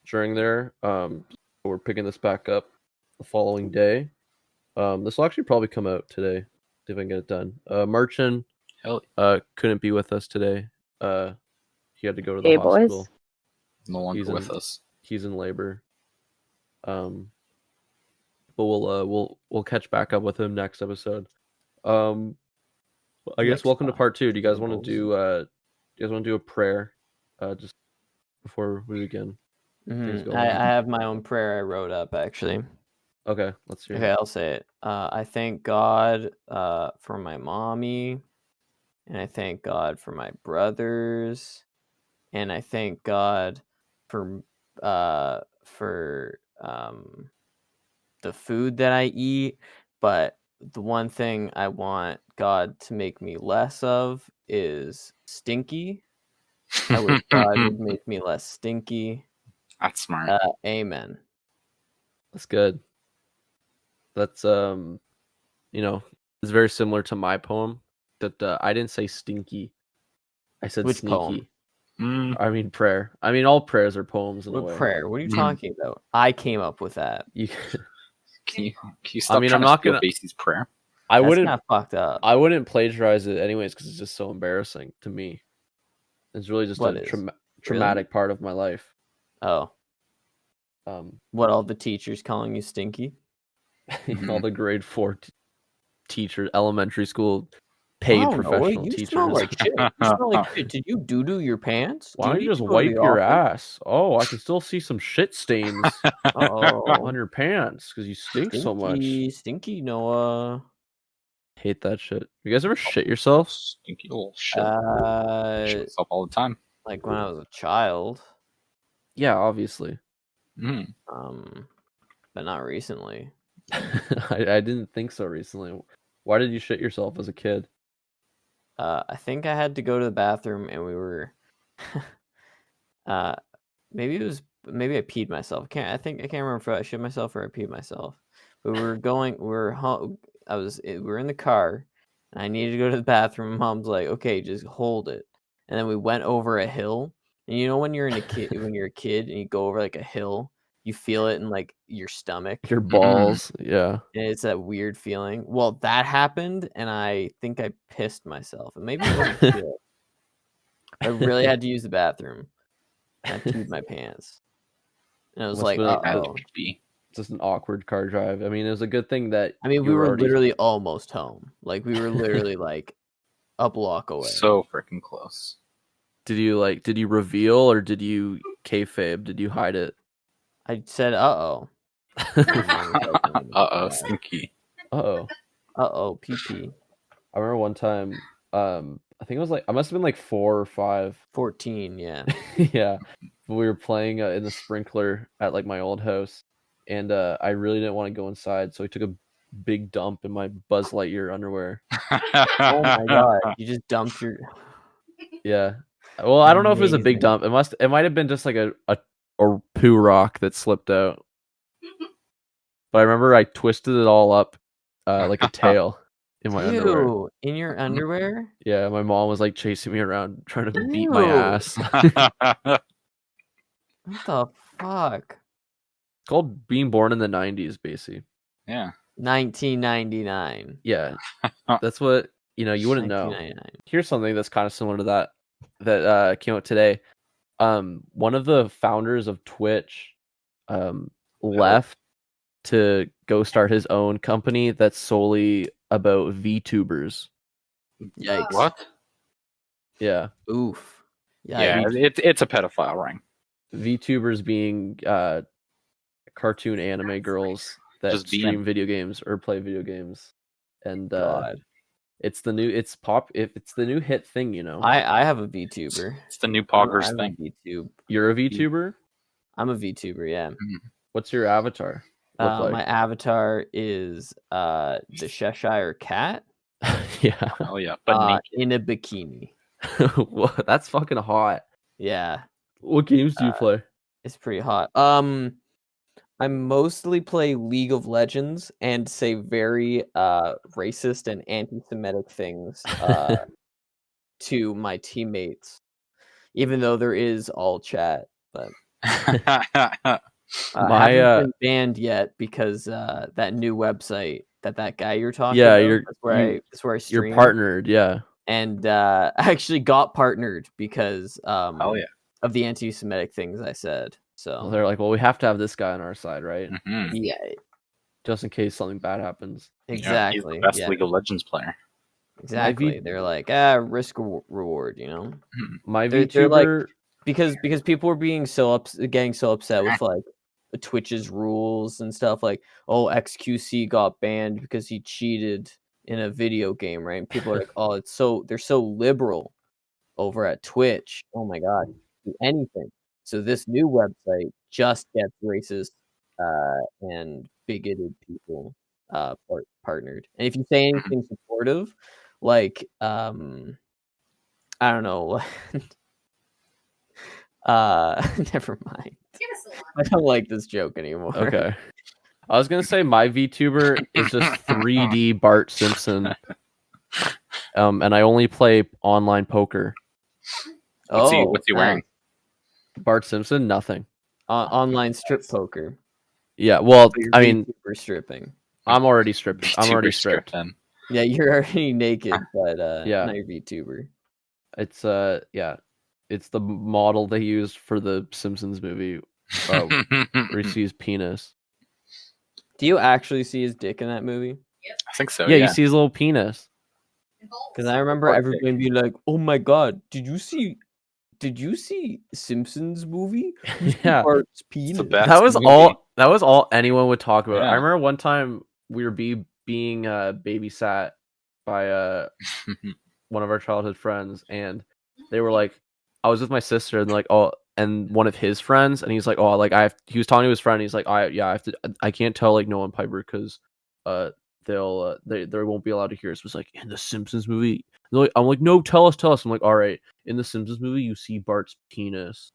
during there. We're picking this back up the following day. This will actually probably come out today if I can get it done. Marchin couldn't be with us today. He had to go to the hospital. Boys. No longer with us. He's in labor. But we'll catch back up with him next episode. I guess welcome to part 2. Do you guys want to do a prayer just before we begin? I have my own prayer I wrote up actually. Okay, let's hear. Okay, I'll say it. I thank God for my mommy, and I thank God for my brothers, and I thank God for the food that I eat. But the one thing I want God to make me less of is stinky. I wish God would make me less stinky. That's smart. Amen. That's good. That's it's very similar to my poem. That I didn't say stinky. I said Which sneaky. poem? I mean prayer. I mean all prayers are poems in a What way. prayer? What are you talking about? I came up with that. Can you stop I'm trying not to steal gonna. Basie's prayer? I That's wouldn't. kind of fucked up. I wouldn't plagiarize it anyways because it's just so embarrassing to me. It's really just What a is? traumatic part of my life. Oh, Um, what? All the teachers calling you stinky? All the grade 4 teachers, elementary school paid Wow, Noah, professional you teachers. smell like shit. You smell like shit. Did you doo-doo your pants? Why Do don't you need just to go to wipe the your office? ass? Oh, I can still see some shit stains on Uh-oh. your pants because you stink so much. Stinky Noah. Hate that shit. You guys ever shit yourself? Stinky little shit. Shit Uh, myself all the time. like when I was a child. Yeah, obviously. Mm. But not recently. I didn't think so recently. Why did you shit yourself as a kid? I think I had to go to the bathroom and we were maybe I peed myself. I can't remember if I shit myself or I peed myself. But we were in the car and I needed to go to the bathroom. Mom's like, "Okay, just hold it." And then we went over a hill. And you know when you're a kid and you go over like a hill, you feel it in like your stomach. Your balls. Yeah. And it's that weird feeling. Well, that happened, and I think I pissed myself. And maybe it wasn't shit. I really had to use the bathroom. And I peed my pants. And I was Must like, have been Had uh-oh. to be. Just an awkward car drive. I mean, it was a good thing that I mean, you we were already... literally almost home. Like, we were literally, like, a block away. So freaking close. Did you reveal or did you kayfabe? Did you hide it? I said, uh-oh. Uh-oh, stinky. Uh-oh. Uh-oh, pee-pee. I remember one time, I think it was like, I must have been like 4 or 5. 14, yeah. Yeah. We were playing in the sprinkler at like my old house, and I really didn't want to go inside, so I took a big dump in my Buzz Lightyear underwear. Oh my god, you just dumped your... Yeah. Well, I don't know if it was a big Amazing. dump. It might have been just like a poo rock that slipped out. But I remember I twisted it all up like a tail in my underwear. Ew, in your underwear? Yeah, my mom was like chasing me around trying to beat my Ew. ass. What the fuck? It's called being born in the 90s, basically. Yeah. 1999. Yeah. That's what, you wouldn't know. 1999. Here's something that's kind of similar to that came out today. One of the founders of Twitch left to go start his own company that's solely about VTubers. Yikes. What? Yeah. Oof. Yeah, it's a pedophile ring. VTubers being cartoon anime girls that Just stream being. video games or play video games. And God. it's the new hit thing, I have a VTuber. It's the new poggers I'm thing. A VTube. You're a VTuber? I'm a VTuber, yeah. What's your avatar look like? My avatar is the Cheshire Cat Yeah. Oh yeah, but in a bikini. Well, that's fucking hot. Yeah, What games do you play? it's pretty hot. I mostly play League of Legends and say very racist and anti-Semitic things to my teammates, even though there is all chat. But I haven't been banned yet because that new website that guy you're talking about. That's where I stream. You're partnered, yeah. And I actually got partnered because oh yeah, of the anti-Semitic things I said. So Well, they're like, well, we have to have this guy on our side, right? Mhm. yeah, Just in case something bad happens. Yeah, he's exactly. the best League of Legends player. Exactly. They're like, risk reward, My They're VTuber, like, because people were being getting so upset with like Twitch's rules and stuff, like, oh, XQC got banned because he cheated in a video game, right? And people are like, oh, they're so liberal over at Twitch. Oh my god, do anything. So this new website just gets racist and bigoted people partnered. And if you say anything supportive, like I don't know, never mind. I don't like this joke anymore. okay. I was gonna say my VTuber is just 3D Bart Simpson. And I only play online poker. What's he wearing? Bart Simpson, nothing. Online strip poker. Yeah, well, So you're I mean, VTuber stripping. I'm already stripping. I'm already VTuber stripped. then. Yeah, you're already naked, but Yeah. now you're VTuber. It's yeah, it's the model they used for the Simpsons movie where he sees penis. Do you actually see his dick in that movie? I think so. Yeah, you see his little penis. Because I remember Fuck everybody being like, "Oh my god, did you see Simpsons movie? You see Yeah. Bart's penis." best. That was movie. all anyone would talk about. Yeah. I remember one time we were being babysat by one of our childhood friends, and they were like, I was with my sister, and like, oh, and one of his friends, and he's like, oh, like he was talking to his friend, and he's like, I have to, I can't tell like Noah and Piper because they won't be allowed to hear us. It was like, in the Simpsons movie. I'm like, no, tell us. I'm like, all right, in the Simpsons movie, you see Bart's penis.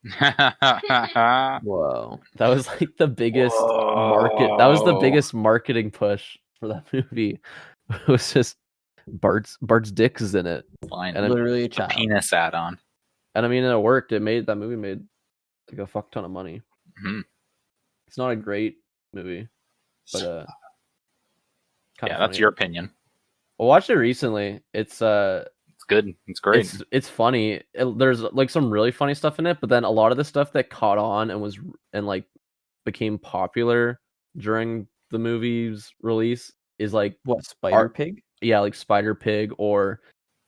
Whoa. That was like the biggest market. That was the biggest marketing push for that movie. It was just Bart's dick is in it, Fine. and Literally a child. Penis add-on. and I mean it worked. That movie made like a fuck ton of money. Mhm. It's not a great movie, but Yeah, that's your opinion. I watched it recently. It's good. It's great. It's funny. There's like some really funny stuff in it, but then a lot of the stuff that caught on and like became popular during the movie's release is like What, Spider Pig? Yeah, like Spider Pig or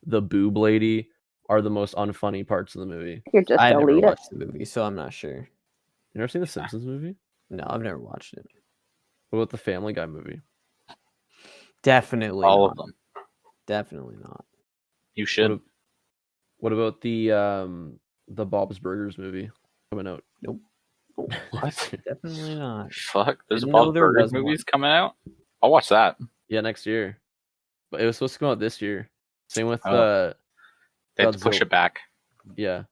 the Boob Lady are the most unfunny parts of the movie. You're just I never elitist. watched the movie, so I'm not sure. You never seen the Simpsons movie? No, I've never watched it. What about the Family Guy movie? Definitely All not. of them. Definitely not. You should. What about the Bob's Burgers movie coming out? Nope. What? Definitely not. Fuck. There's Didn't know Bob there Burgers was one. movies coming out. I'll watch that. Yeah, next year. But it was supposed to come out this year. Same with They had to push Godzilla. it back. Yeah.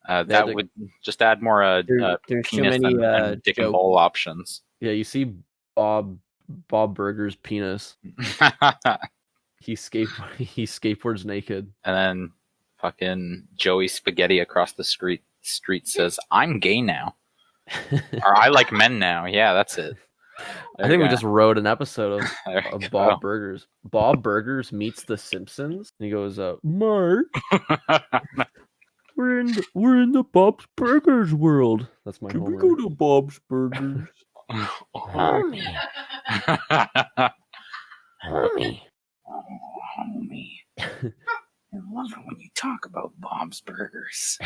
That would just add more There's too penis many and dick and jokes. bowl options. Yeah, you see Bob Burger's penis. He skateboards naked. And then fucking Joey Spaghetti across the street says, "I'm gay now," or "I like men now." Yeah, that's it. I think we just wrote an episode There you of go. Bob Burgers. Bob Burgers meets The Simpsons. And he goes, Mark, we're in the Bob's Burgers world. That's my homework. to Bob's Burgers? Homie. Homie. Homie. I love it when you talk about Bob's Burgers.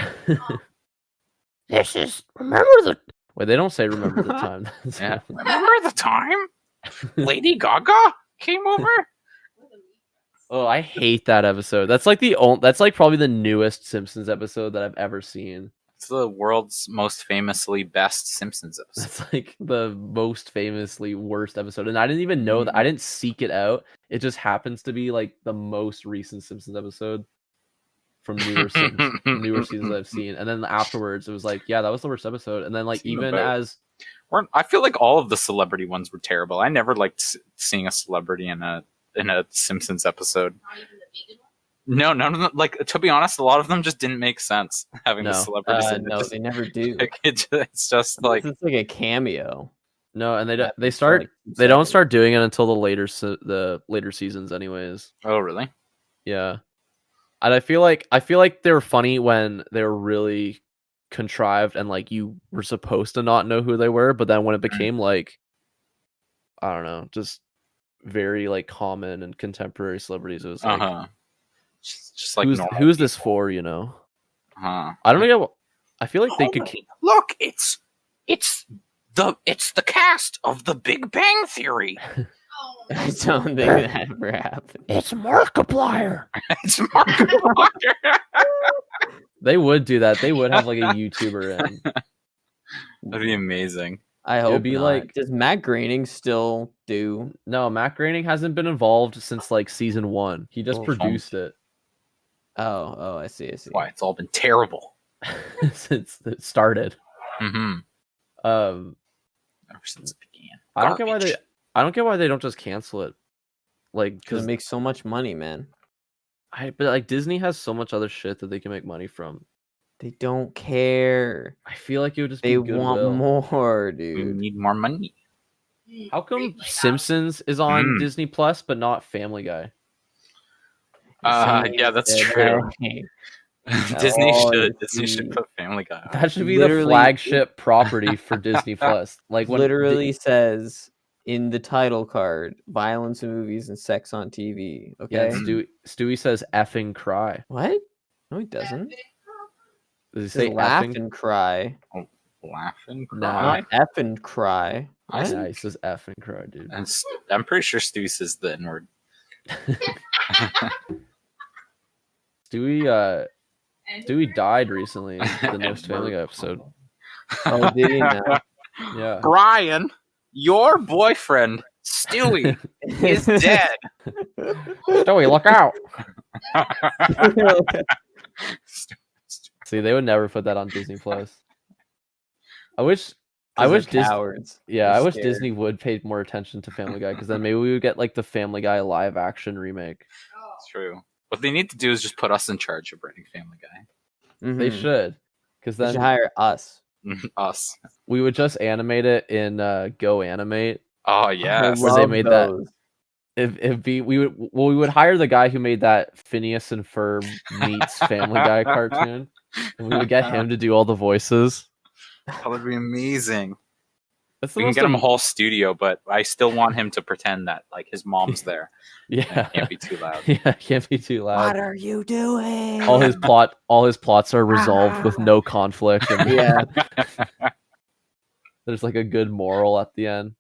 This is Wait, they don't say remember the time. Yeah. Remember the time Lady Gaga came over? Oh, I hate that episode. That's like that's like probably the newest Simpsons episode that I've ever seen. It's the world's most famously best Simpsons episode. That's like the most famously worst episode. And I didn't even know that. I didn't seek it out. It just happens to be like the most recent Simpsons episode from newer seasons I've seen. And then afterwards it was like, yeah, that was the worst episode. And then like I feel like all of the celebrity ones were terrible. I never liked seeing a celebrity in a Simpsons episode. No, none of them. Like, to be honest, a lot of them just didn't make sense having the celebrities. No, they never do. It's just like It's like a cameo. No, and they don't Like, start doing it until the later seasons anyways. Oh, really? Yeah. And I feel like they were funny when they were really contrived and like you were supposed to not know who they were, but then when it became like, I don't know, just very like common and contemporary celebrities, it was like just like who's this for, you know? Uh-huh. I don't know. I feel like they could look. It's the cast of The Big Bang Theory. I don't think that ever happened. It's Markiplier. It's Markiplier. They would do that. They would have like a YouTuber in. That'd be amazing. I hope would be not. like- Does Matt Groening still do? No, Matt Groening hasn't been involved since like season 1. He just Oh, produced it Oh, I see. Why it's all been terrible. since it started. Mm-hmm. Um, Ever since it began. I don't Garbage. get why they don't just cancel it. Like, Because because it makes so much money, man. but like Disney has so much other shit that they can make money from. They don't care. I feel like it would just They be want goodwill. more, We dude. need more money. How come Simpsons is on Mm. Disney Plus but not Family Guy? Yeah, that's true. Disney should put Family Guy on. That should be the Literally- flagship property for Disney Plus. Like when Literally says in the title card, violence in movies and sex on TV. Yeah, Okay. and Stewie says effing cry. What? No, he doesn't. Does he He say says laugh effing? and cry, Laughing, Nah. cry. not F and cry. I What? Yeah, he says effing cry, dude. And I'm pretty sure Stu says the N word. Stewie died recently in the newest Family Guy episode. Oh, did he now? Yeah. Brian, your boyfriend, Stewie, is dead. Stewie, look out! See, they would never put that on Disney Plus. I wish Disney. cowards. Yeah, They're I wish scared. Disney would pay more attention to Family Guy, because then maybe we would get like the Family Guy live action remake. It's true. What they need to do is just put us in charge of writing Family Guy. They Mhm. should, because They then should hire us. Us. we would just animate it in Go Animate. Oh yes. Where they Love made that- those. We would hire the guy who made that Phineas and Ferb meets Family Guy cartoon, and we would get him to do all the voices. That would be amazing. That's the We can most get him a whole studio, but I still want him to pretend that like his mom's there. Yeah, It can't be too loud. yeah, can't be too loud. What are you doing? All his plots are resolved with no conflict, and Yeah. there's like a good moral at the end,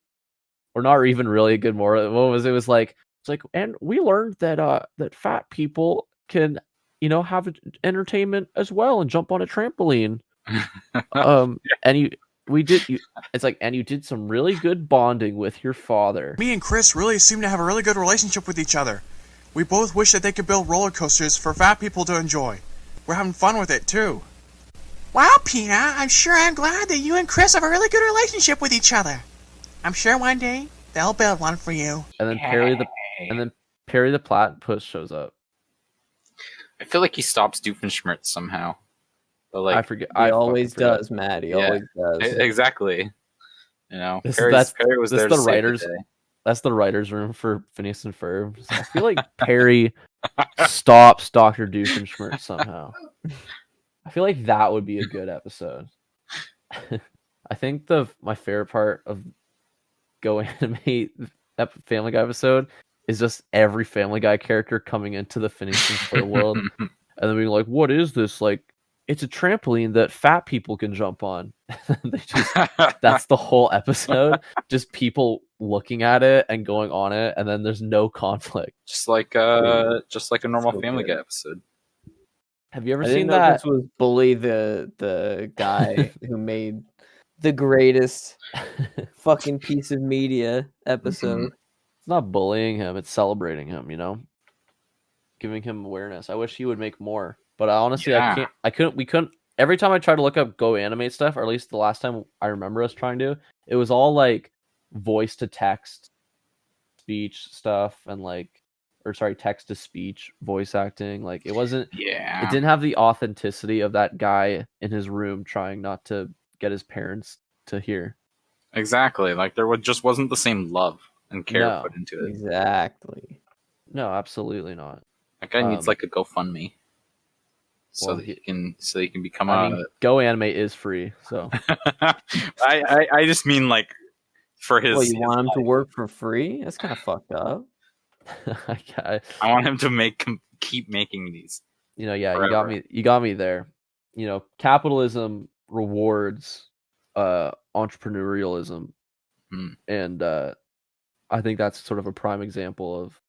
or not even really a good moral. What was it? Was like it's like, and we learned that that fat people can, have entertainment as well and jump on a trampoline. And it's like, and you did some really good bonding with your father. Me and Chris really seem to have a really good relationship with each other. We both wish that they could build roller coasters for fat people to enjoy. We're having fun with it, too. Wow, Peanut, I'm glad that you and Chris have a really good relationship with each other. I'm sure one day they'll build one for you. And then Perry the Platypus shows up. I feel like he stops Doofenshmirtz somehow. But like I forget. He I always fucking forget. does, Matt. He Yeah. always does. Exactly. Perry was This there the to save writers. the day. That's the writers' room for Phineas and Ferb. So I feel like Perry stops Dr. Doofenshmirtz somehow. I feel like that would be a good episode. I think my favorite part of Go Animate Family Guy episode is just every Family Guy character coming into the Phineas and Ferb world, and then being like, "What is this? Like, it's a trampoline that fat people can jump on." That's the whole episode. Just people looking at it and going on it, and then there's no conflict. just like a normal So Family good. Guy episode. Have you ever I seen didn't know that? this was Bully, the guy who made the greatest fucking piece of media episode. It's not bullying him; it's celebrating him. Giving him awareness. I wish he would make more, but honestly, Yeah. I couldn't. We couldn't. Every time I try to look up Go Animate stuff, or at least the last time I remember us trying to, it was all like voice to text, speech stuff, and text to speech voice acting. Like it wasn't. Yeah. It didn't have the authenticity of that guy in his room trying not to get his parents to hear. Exactly. Like there just wasn't the same love and care No. put into it. Exactly. No, absolutely not. That guy needs Um, like a GoFundMe. So well, that he can become I a mean, Go Animate is free, so I just mean like for his, Well, you want him to work for free? That's kind of fucked up. I I want him to keep making these. yeah, you Forever. got me there. Capitalism rewards entrepreneurialism, and I think that's sort of a prime example of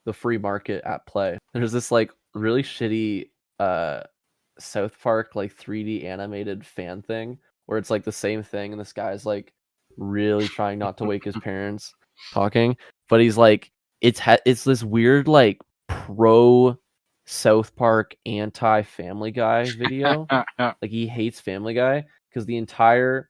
the free market at play. There's this like really shitty South Park like 3D animated fan thing where it's like the same thing, and this guy's like really trying not to wake his parents talking, but he's like it's this weird like pro South Park anti Family Guy video. Like he hates Family Guy because the entire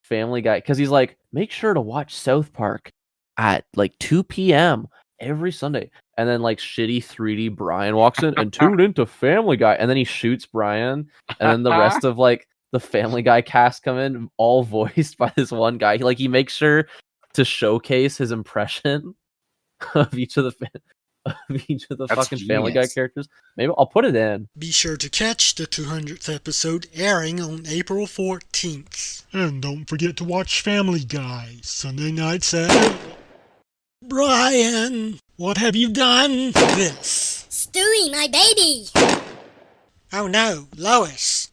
Family Guy, because he's like, make sure to watch South Park at like 2 p.m. every Sunday. And then like shitty 3D Brian walks in and tune into Family Guy, and then he shoots Brian, and then the rest of like the Family Guy cast come in, all voiced by this one guy. He makes sure to showcase his impression of each of the of each of the That's fucking Family Guy genius. characters. Maybe I'll put it in. Be sure to catch the 200th episode airing on April 14th. And don't forget to watch Family Guy Sunday nights at... Brian, what have you done? This. Stewie, my baby! Oh no, Lois.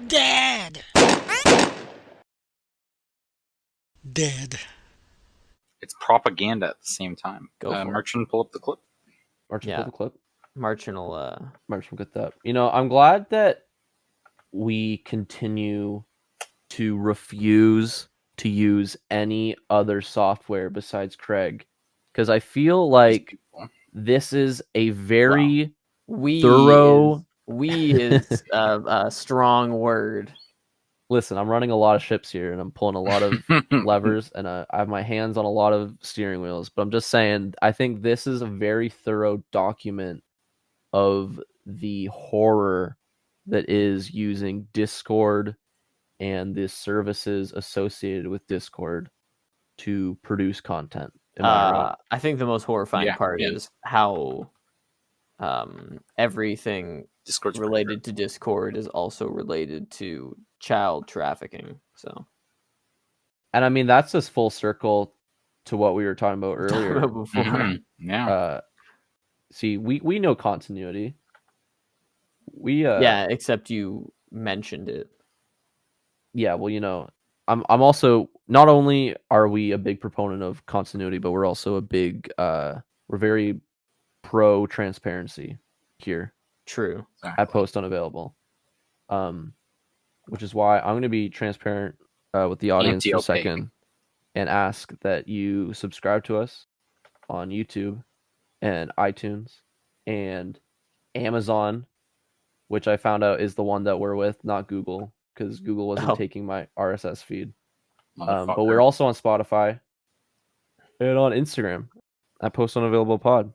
Dad. Dead. It's propaganda at the same time. Go for it. Merchant, pull up the clip. March Yeah. the clip. Marchin will March will get that. You know, I'm glad that we continue to refuse to use any other software besides Craig, because I feel like this is a very thorough. is a strong word. Listen, I'm running a lot of ships here, and I'm pulling a lot of levers, and I have my hands on a lot of steering wheels. But I'm just saying, I think this is a very thorough document of the horror that is using Discord and the services associated with Discord to produce content. Am I right? I think the most horrifying part yeah. is how everything Discord's related to Discord is also related to child trafficking. So, And I mean, that's just full circle to what we were talking about earlier. before. Mhm. Yeah. See, we know continuity. We Yeah, except you mentioned it. yeah, well, you know, I'm also, not only are we a big proponent of continuity, but we're also a big we're very pro transparency here True. at Post Unavailable. Which is why I'm going to be transparent with the audience for a Anti-opaque. second and ask that you subscribe to us on YouTube and iTunes and Amazon, which I found out is the one that we're with, not Google, because Google wasn't taking my RSS feed. But we're also on Spotify and on Instagram at Post Unavailable Pod.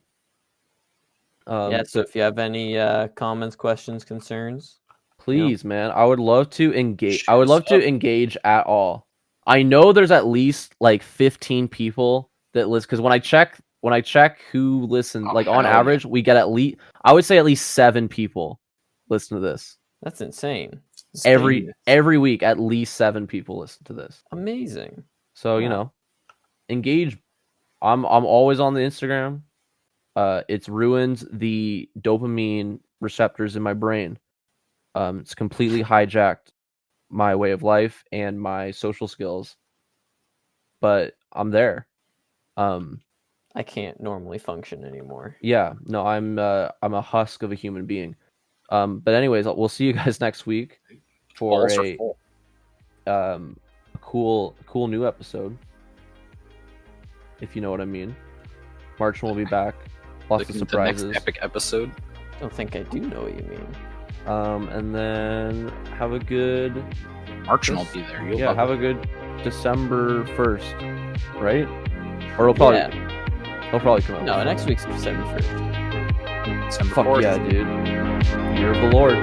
Yeah, so if you have any comments, questions, concerns, please, man, I would love to engage. I would Shoot love us to up. engage at all. I know there's at least like 15 people that listen, because when I check who listen, Oh, like on hell yeah. average, we get at least, I would say at least 7 people listen to this that's insane. every week. At least 7 people listen to this. Amazing. So you Wow. know, engage. I'm always on the Instagram. It's ruined the dopamine receptors in my brain. It's completely hijacked my way of life and my social skills. But I'm there. I can't normally function anymore. Yeah, no, I'm a husk of a human being. But anyways, we'll see you guys next week for Balls are a full. cool new episode. If you know what I mean. March will be back. Lots of Looking at the surprises. next epic episode. I don't think I do know what you mean. And then have a good Marching will be there. You'll yeah, love have it. a good December 1st, right? Or it'll probably come out. No, next week's December 1st. December Fuck 4th. yeah, dude. Year of the Lord.